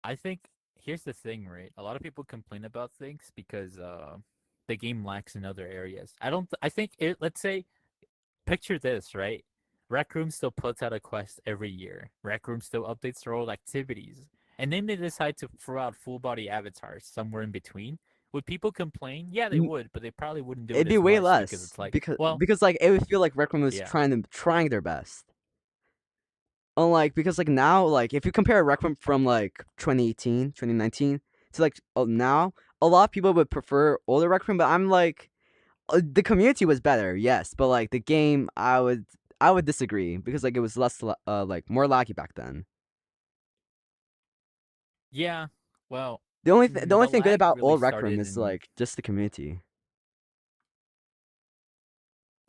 I think here's the thing, right? A lot of people complain about things because the game lacks in other areas. I don't. I think it. Let's say, picture this, right? Rec Room still puts out a quest every year. Rec Room still updates their old activities, and then they decide to throw out full body avatars somewhere in between. Would people complain? Yeah, they would, but they probably wouldn't do it It'd be as way much because less it's like, well, because like it would feel like Rec Room was yeah, trying their best. Unlike because like now like if you compare Rec Room from like 2018, 2019 to like now, a lot of people would prefer older Rec Room, but I'm like the community was better, yes, but like the game I would disagree because like it was like more laggy back then. yeah. Well, The only the thing good lag about really old Rec Room started is in like just the community.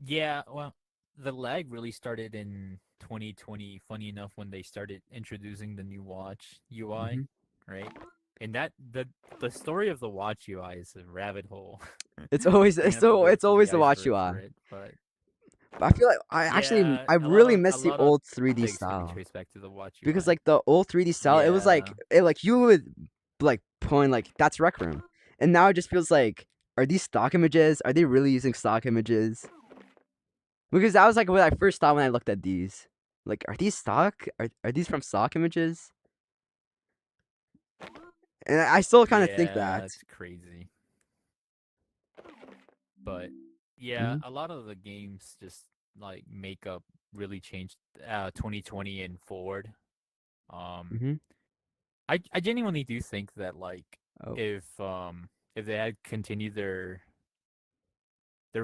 yeah, well, the lag really started in 2020. Funny enough, when they started introducing the new watch UI, Hmm. right? And that the story of the Watch UI is a rabbit hole. It's always You're gonna have to look it's to always the the watch iceberg UI. for it, but But I feel like yeah, I really a miss the lot of old 3D things can be style traced back to the Watch because UI. like the old 3D style, it was Yeah. like you would like point like that's Rec Room, and now it just feels like are these stock images? Are they really using stock images? Because that was like what I first thought when I looked at these. Like, are these stock? Are these from stock images? And I still kind of think Yeah, that. it's crazy. But yeah, Hmm. a lot of the games just like makeup really changed 2020 and forward. Um Hmm. I genuinely do think that like Oh. if if they had continued their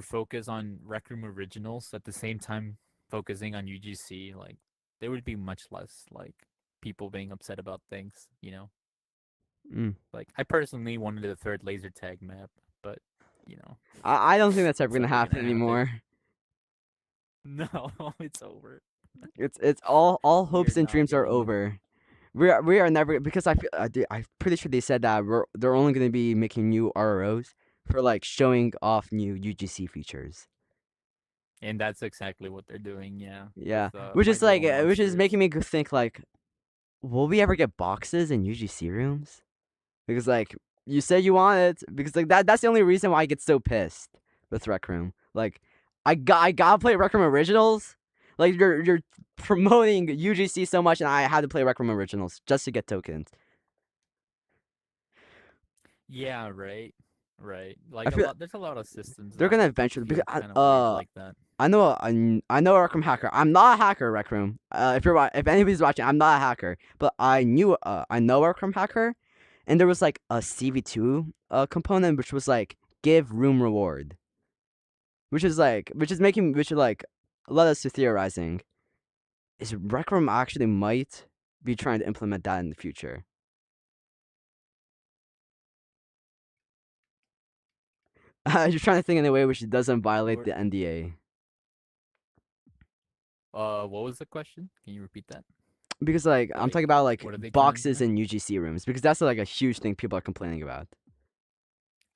focus on Rec Room Originals at the same time focusing on UGC, like there would be much less like people being upset about things, you know? Mm. Like I personally wanted a third laser tag map, but you know, I don't think that's ever it's gonna never happen gonna happen. anymore. No, it's over. It's all We are hopes and not dreams are getting it. over. We are never because I'm pretty sure they said that they're only gonna be making new RROs for like showing off new UGC features. And that's exactly what they're doing, yeah, with Yeah, My Little which is making Monsters. me think like, will we ever get boxes in UGC rooms? Because like you said you want it because like that's the only reason why I get so pissed with Rec Room. Like I gotta play Rec Room Originals. Like you're promoting UGC so much, and I had to play Rec Room Originals just to get tokens. Yeah, right. Right. I Like a feel lot there's a lot of systems they're that gonna eventually because feel kind of weird like that. I know a Rec Room hacker. I'm not a hacker, Rec Room. If anybody's watching, I'm not a hacker, but I know a Rec Room hacker, and there was like a CV2 component which was like give room reward. Which is like led us to theorizing is Rec Room actually might be trying to implement that in the future. You're trying to think in a way which doesn't violate Or the NDA what was the question? Can you repeat that? because like I'm Like talking about like what are they trying to boxes do? in UGC rooms because that's like a huge thing people are complaining about.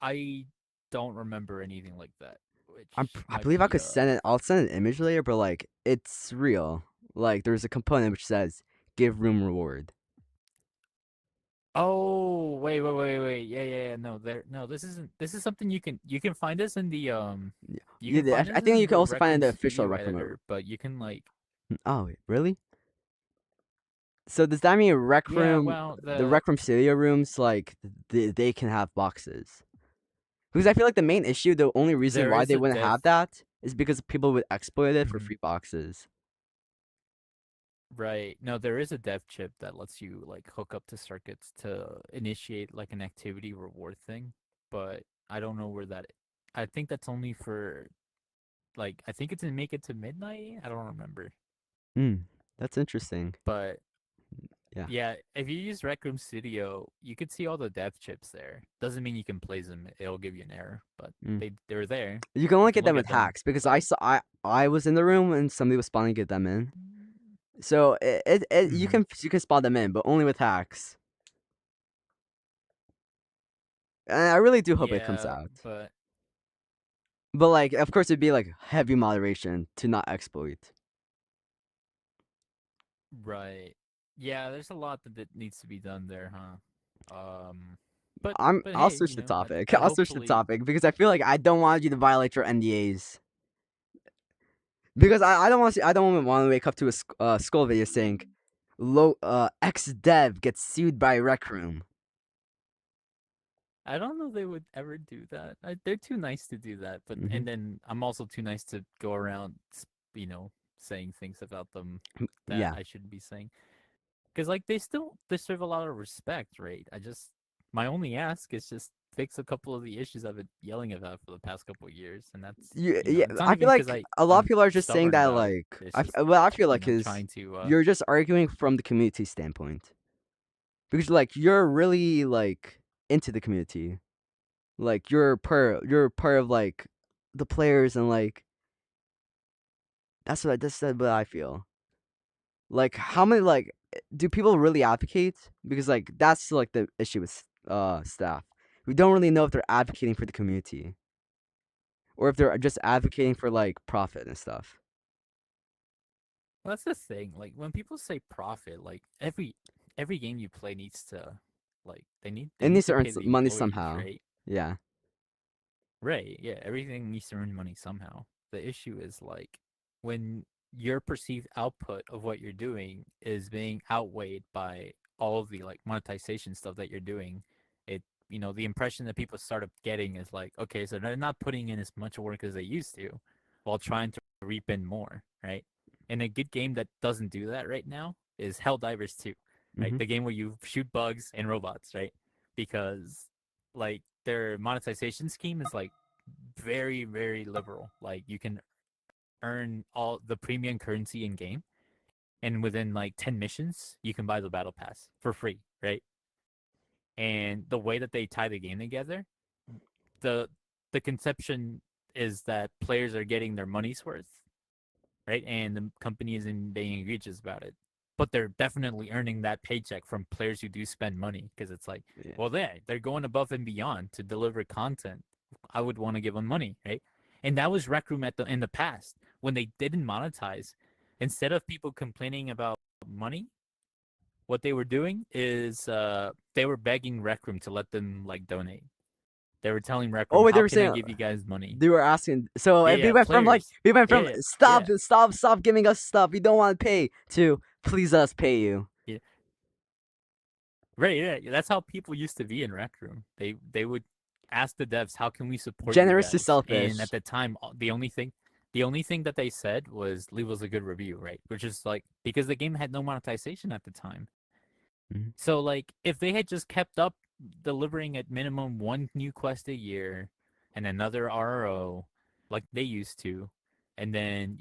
I don't remember anything like that, which I might believe I be could send it. I'll send an image later, but like it's real. Like there's a component which says give room reward. Oh, wait. Yeah. No, this is something you can find this in the Yeah, you can find I this think in you can the also Rec find it in Room the official Studio Rec Room. editor, but you can like Oh, wait, really? So does that mean yeah, well, the Rec Room Studio rooms, like they can have boxes? Because I feel like the main issue, the only reason there why is they a wouldn't dev have that is because people would exploit it for Mhm. free boxes. Right. No, there is a dev chip that lets you like hook up to circuits to initiate like an activity reward thing, but I don't know where that I think that's only for like I think it's in Make It to Midnight. I don't remember. Hmm, that's interesting. But Yeah. yeah, if you use Rec Room Studio, you could see all the dev chips there. Doesn't mean you can play them. It'll give you an error, but Mm. they're there. You can You only can get them look with at them. hacks because I was in the room and somebody was spawning to get them in. So Hmm. you can spawn them in, but only with hacks. And I really do hope it comes Yeah, out. but But like, of course, it'd be like heavy moderation to not exploit. right. Yeah, there's a lot that needs to be done there, huh? But I'll hey, switch the topic. I I'll switch the hopefully topic because I feel like I don't want you to violate your NDAs. Because I don't want to see, I don't want to wake up to a skull video saying, ex dev gets sued by Rec Room. I don't know if they would ever do that. They're too nice to do that, but Hmm. and then I'm also too nice to go around, you know, saying things about them that Yeah, I shouldn't be saying. Because like they still deserve a lot of respect, right? I just my only ask is just fix a couple of the issues I've been yelling about for the past couple of years, and that's yeah. it's not I feel even because like a lot of I'm people are just saying stubborn that about it. like It's just what I feel like is trying to you're just arguing from the community standpoint because like you're really like into the community, like you're part of like the players and like that's what I feel. Like how many like do people really advocate? Because like that's like the issue with staff. We don't really know if they're advocating for the community or if they're just advocating for like profit and stuff. Well, that's the thing. Like when people say profit, like every game you play needs to, like they It need needs to to earn pay the money employees, somehow. right? Yeah. Right. Yeah. Everything needs to earn money somehow. The issue is like when your perceived output of what you're doing is being outweighed by all of the like monetization stuff that you're doing. It the impression that people start getting is like, okay, so they're not putting in as much work as they used to, while trying to reap in more, right? And a good game that doesn't do that right now is Helldivers 2, right? Hmm. The game where you shoot bugs and robots, right? Because like their monetization scheme is like very very liberal. Like you can earn all the premium currency in game, and within like 10 missions you can buy the battle pass for free, right? And the way that they tie the game together, the the conception is that players are getting their money's worth, right? And the company isn't being egregious about it. But they're definitely earning that paycheck from players who do spend money, because it's like, Yeah. well, they're going above and beyond to deliver content. I would want to give them money, right? And that was Rec Room in the past when they didn't monetize. Instead of people complaining about money, what they were doing is they were begging Rec Room to let them like donate. They were telling Rec Oh Room, wait, they "How were can I saying give you guys money?" they were asking. So Yeah, we yeah, went from like players. Yeah, yeah, stop yeah. stop giving us stuff we don't want to pay to please us pay you. Yeah. Right, yeah, that's how people used to be in Rec Room. They would ask the devs, "How can we support you Generous to guys?" And selfish. at the time, the only thing that they said was, "Leave us a good review," right? Which is like because the game had no monetization at the time. Mhm. So like if they had just kept up delivering at minimum one new quest a year and another RRO like they used to, and then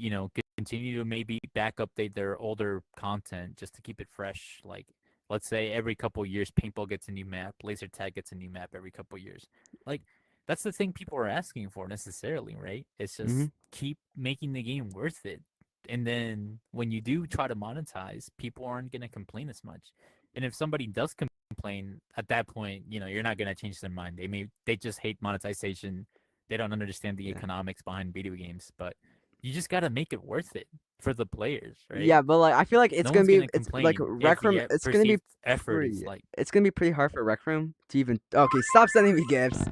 continue to maybe back update their older content just to keep it fresh. Like let's say every couple years paintball gets a new map, laser tag gets a new map every couple years. Like that's the thing people are asking for necessarily, right? It's Mhm. just keep making the game worth it. And then when you do try to monetize, people aren't going to complain as much. And if somebody does complain at that point, you're not gonna change their mind. They just hate monetization. They don't understand the Yeah. economics behind video games. But you just gotta make it worth it for the players, right? Yeah, but like I feel like No one's gonna it's like complain if Rec the Room. It's gonna be perceived effort is pretty. like. It's gonna be pretty hard for Rec Room to even. Okay, stop sending me gifts.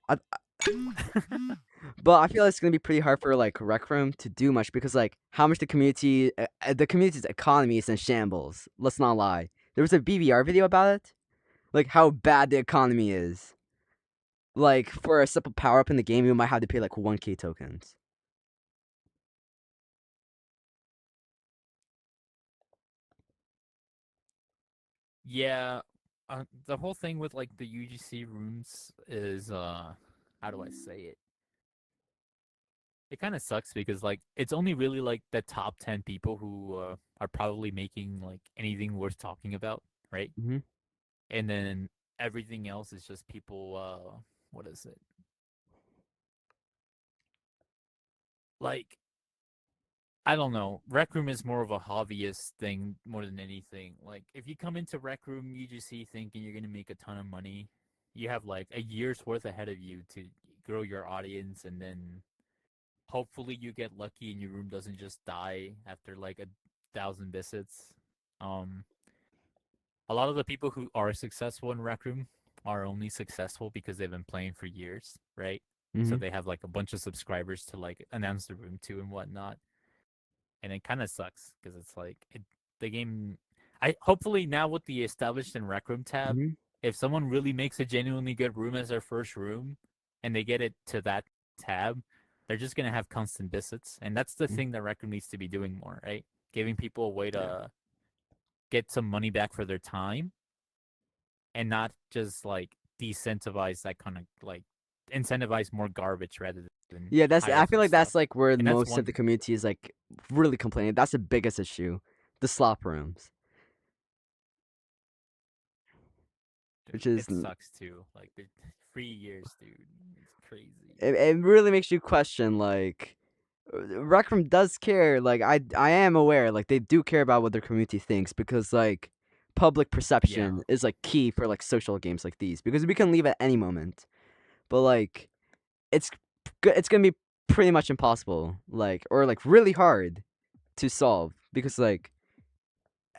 I, but I feel like it's gonna be pretty hard for like Rec Room to do much because like how much the community's economy is in shambles. Let's not lie. There was a BBR video about it, like how bad the economy is. Like for a simple power up in the game, you might have to pay like 1K tokens. Yeah, the whole thing with like the UGC rooms is how do I say it? It kind of sucks because like it's only really like the top 10 people who are probably making like anything worth talking about, right? Hmm. And then everything else is just people what is it? Like I don't know. Rec Room is more of a hobbyist thing more than anything. Like if you come into Rec Room UGC thinking you're going to make a ton of money, you have like a year's worth ahead of you to grow your audience, and then hopefully you get lucky and your room doesn't just die after like 1,000 visits. Um, a lot of the people who are successful in Rec Room are only successful because they've been playing for years, right? So Hmm. they have like a bunch of subscribers to like announce the room to and whatnot, and it kind of sucks because it's like the game. I hopefully now with the established in Rec Room tab, Hmm. if someone really makes a genuinely good room as their first room, and they get it to that tab, they're just gonna have constant visits, and that's the thing that Rec Room needs to be doing more, right? Giving people a way Yeah. to get some money back for their time, and not just like decentivize that kind of like incentivize more garbage rather than Yeah, that's high I feel effort like stuff. that's like where And that's most of one the community is like really complaining. That's the biggest issue. The slop rooms. Which is it sucks too. Like the 3 years, dude. It's crazy. it really makes you question like Rec Room does care. Like I am aware. Like they do care about what their community thinks because like public Yeah. perception is like key for like social games like these because we can leave at any moment. But like it's it's gonna be pretty much impossible. Like or like really hard to solve because like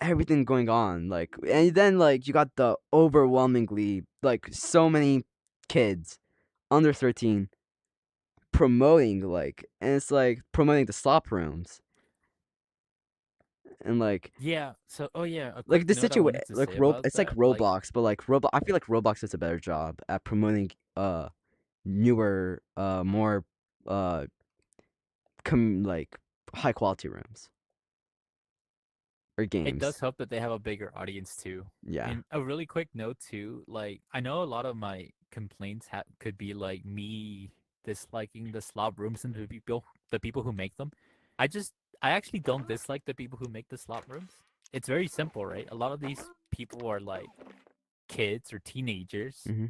everything going on like and then like you got the overwhelmingly like so many kids under 13 promoting like and it's like promoting the slop rooms and Yeah. So, oh yeah, a like quick the note I situation wanted to like say about it's like that. Like, Roblox but like Roblox I feel like Roblox does a better job at promoting newer more uh like high quality rooms or it does games. help that they have a bigger audience too. Yeah. And a really quick note too, like I know a lot of my complaints could be like me disliking the slot rooms and the people who make them. I just I actually don't dislike the people who make the slot rooms. It's very simple, right? A lot of these people are like kids or teenagers Hmm.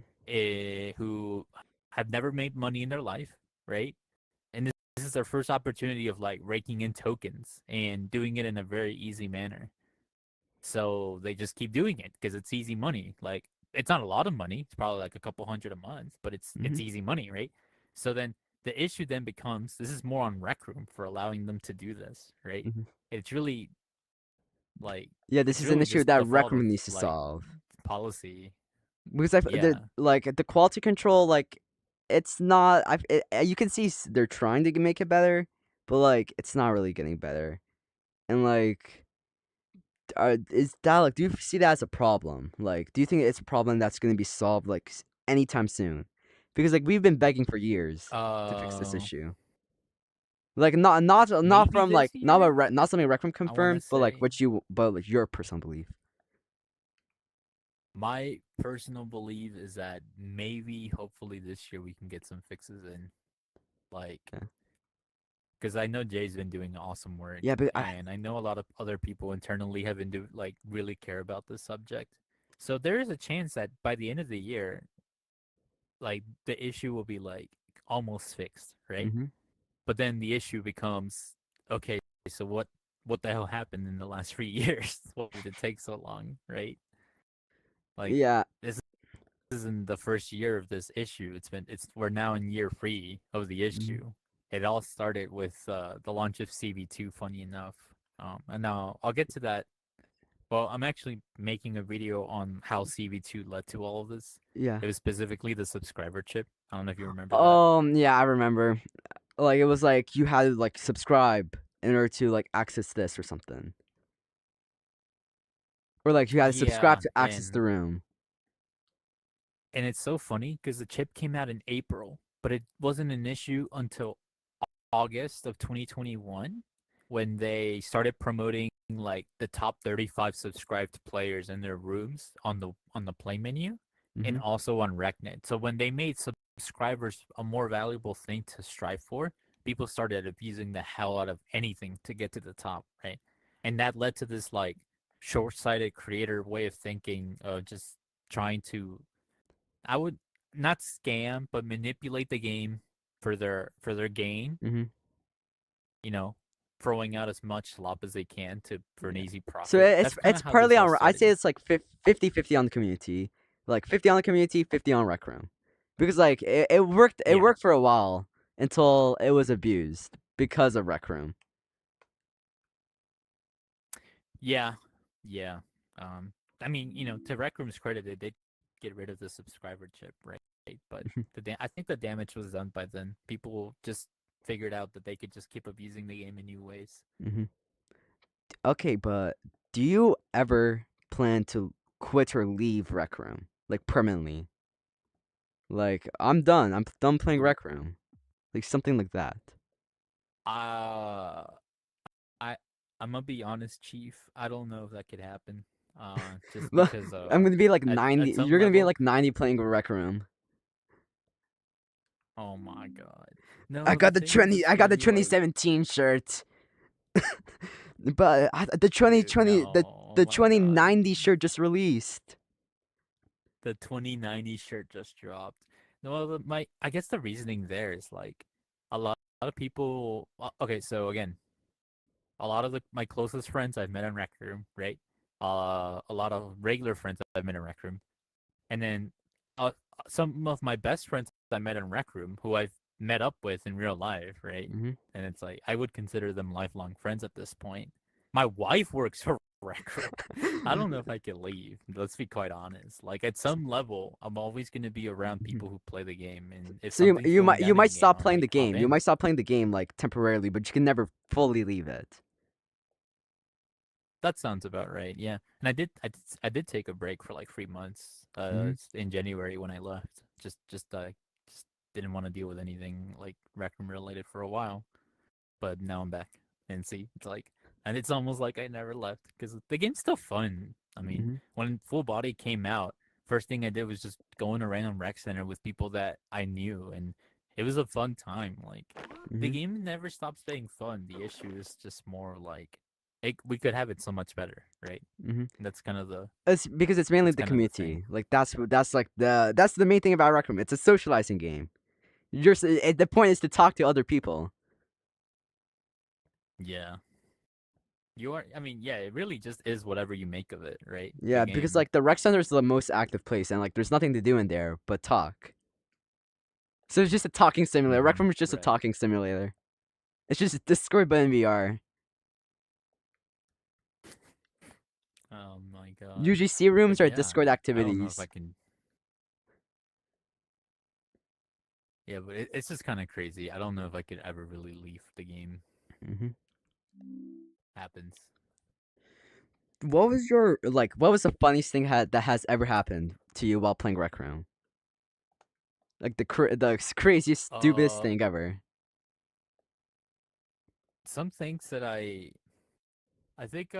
who have never made money in their life, right? And this is their first opportunity of like raking in tokens and doing it in a very easy manner. So they just keep doing it because it's easy money. Like it's not a lot of money. It's probably like a couple hundred a month, but Hmm. it's easy money, right? So then the issue then becomes this is more on Rec Room for allowing them to do this, right? Hmm. It's really like Yeah, this it's is an really issue just that the Rec fault Room of needs to like solve. policy. Because the Yeah. like the quality control, like it's not. You can see they're trying to make it better, but like it's not really getting better. And like, is that like? Do you see that as a problem? Like, do you think it's a problem that's going to be solved like anytime soon? Because like we've been begging for years to fix this Uh issue. Like not maybe from like this year, not something Rec Room I want to confirmed, but like say. but like your personal belief. My personal belief is that maybe hopefully this year we can get some fixes in. Like Yeah, because I know Jay's been doing awesome work, yeah, but and I know a lot of other people internally have been like really care about this subject. So there is a chance that by the end of the year, like the issue will be like almost fixed, right? hmm. But then the issue becomes, okay, so what the hell happened in the last 3 years? Why did it take so long, right? Like Yeah. this isn't the first year of this issue. It's we're now in year 3 of the Mhm. issue. It all started with the launch of CB2. Funny enough, and now I'll get to that. Well, I'm actually making a video on how CB2 led to all of this. Yeah. It was specifically the subscriber chip. I don't know if you remember that. Yeah, I remember. Like it was like you had to like subscribe in order to like access this or something. Or like you had to subscribe Yeah, to access the room. and it's so funny because the chip came out in April, but it wasn't an issue until August of 2021 when they started promoting like the top 35 subscribed players in their rooms on the play menu and Mhm. also on RecNet. So when they made subscribers a more valuable thing to strive for, people started abusing the hell out of anything to get to the top, right? And that led to this like short-sighted creator way of thinking of just trying to I would not scam but manipulate the game for their gain, Mhm. you know, throwing out as much slop as they can to for an Yeah. easy So profit. That's kind it's of how this partly all on I'd say started. it's like 50-50 on the community. Like 50 on the community, 50 on Rec Room. Because like it Yeah. worked for a while until it was abused because of Rec Room. Yeah. Yeah. I mean, you know, to Rec Room's credit, they did get rid of the subscriber chip, right? But I think the damage was done by then. People just figured out that they could just keep abusing the game in new ways. Mhm. Okay, but do you ever plan to quit or leave Rec Room like permanently? Like I'm done. I'm done playing Ooh. Rec Room. Like something like that. Uh I I'm gonna be honest, Chief. I don't know if that could happen. Just Well, because I'm gonna be like at 90. some You're gonna be level, like 90 playing Rec Room. oh my god. No, the thing is, it's I got the funny. Like, 2017 shirt, but the dude, 2020 no, oh the my god. 2090 shirt just released. The 2090 shirt just dropped. No, my I guess the reasoning there is like a lot of people. Okay, so again, a lot of my closest friends I've met in Rec Room, right? A lot of regular friends I've met in Rec Room, and then uh, some of my best friends I met in Rec Room who I've met up with in real life, right? Mm-hmm. And it's like I would consider them lifelong friends at this point. My wife works for Rec Room. I don't know if I could leave. Let's be quite honest. Like at some level, I'm always going to be around people who play the game, and if So you something's going you down in might the game, stop I playing the might hop game. You in. might stop playing the game like temporarily, but you can never fully leave it. That sounds about right. Yeah, and I did take a break for like 3 months. Mm-hmm. In January when I left, just didn't want to deal with anything like Rec Room related for a while. But now I'm back, and see, it's like, and it's almost like I never left because the game's still fun. I mean, Mm-hmm. when Full Body came out, first thing I did was just going around Rec Center with people that I knew, and it was a fun time. Like, the Mm-hmm. game never stops being fun. The issue is just more like, we could have it so much better, right? Mm-hmm. That's kind of the It's because it's mainly that's the kind of the thing. community. Like that's like that's the main thing about Rec Room. It's a socializing game. The point is to talk to other people. Yeah. You are, I mean, yeah, it really just is whatever you make of it, right? The Yeah, because game. like the rec center is the most active place, and like there's nothing to do in there but talk. So it's just a talking simulator. Rec Room is just a Right. talking simulator. It's just Discord but in VR. Oh my god. UGC But rooms are yeah, Discord I don't know if I activities. can. Yeah, but it's just kind of crazy. I don't know if I could ever really leave the game. Hmm. Happens. What was your like? What was the funniest thing that has ever happened to you while playing Rec Room? Like the craziest, stupidest Uh, thing ever. some things that I think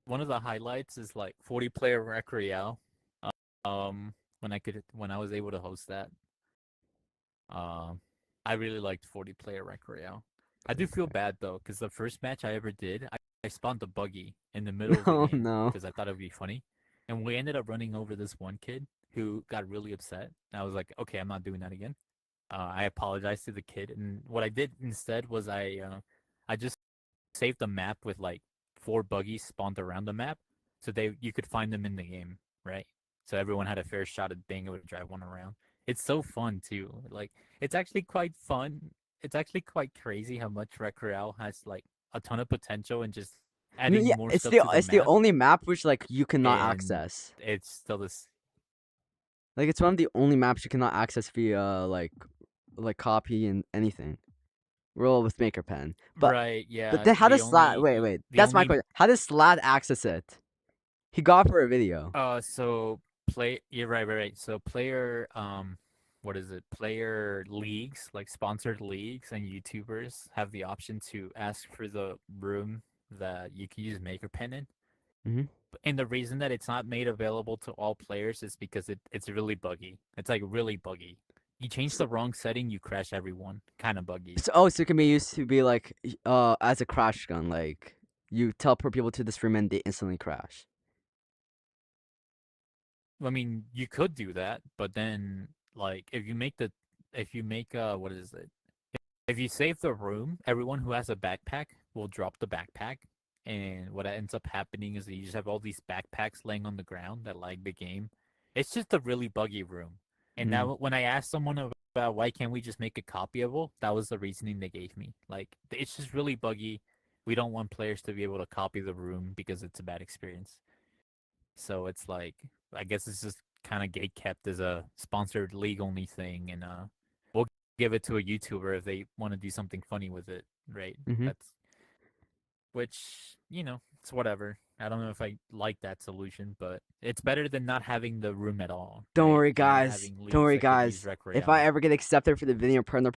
one of the highlights is like 40 player Rec Royale. When I was able to host that. Um, I really liked 40 player Rec Royale. I do feel bad though, because the first match I ever did, I spawned a buggy in the middle of the Oh game no. because I thought it would be funny, and we ended up running over this one kid who got really upset. And I was like, okay, I'm not doing that again. I apologized to the kid, and what I did instead was I just saved the map with like 4 buggies spawned around the map, so you could find them in the game, right? So everyone had a fair shot at being able to drive one around. It's so fun too. Like it's actually quite fun. It's actually quite crazy how much Rec Royale has like a ton of potential and just adding Yeah, more stuff to the it's the map, only map which like you cannot and access. it's still this. Like it's one of the only maps you cannot access via like copy and anything. Roll with Maker Pen. Right, But yeah. then how does Slat wait, The that's my only question. How does Slat access it? He got for a video. So play you're right. So player what is it? Player leagues, like sponsored leagues and YouTubers have the option to ask for the room that you can use Maker Pen in. Hmm. And the reason that it's not made available to all players is because it's really buggy. It's like really buggy. You change So, the wrong setting, you crash everyone. Kind of buggy. so it can be used to be like as a crash gun, like you teleport people to this room and they instantly crash. I mean, you could do that, but then like if you make what is it? If you save the room, everyone who has a backpack will drop the backpack. And what ends up happening is that you just have all these backpacks laying on the ground that lag the game. It's just a really buggy room. And Mm. now when I asked someone about why can't we just make it copyable, that was the reasoning they gave me. Like it's just really buggy. We don't want players to be able to copy the room because it's a bad experience. So it's like I guess it's just kind of gate kept as a sponsored league only thing, and we'll give it to a YouTuber if they want to do something funny with it, right? Hmm. That's which it's whatever. I don't know if I like that solution, but it's better than not having the room at all, Don't right? worry, And not guys. having Don't leagues worry, that could use guys. Rec If I Royale. ever get accepted for the video partner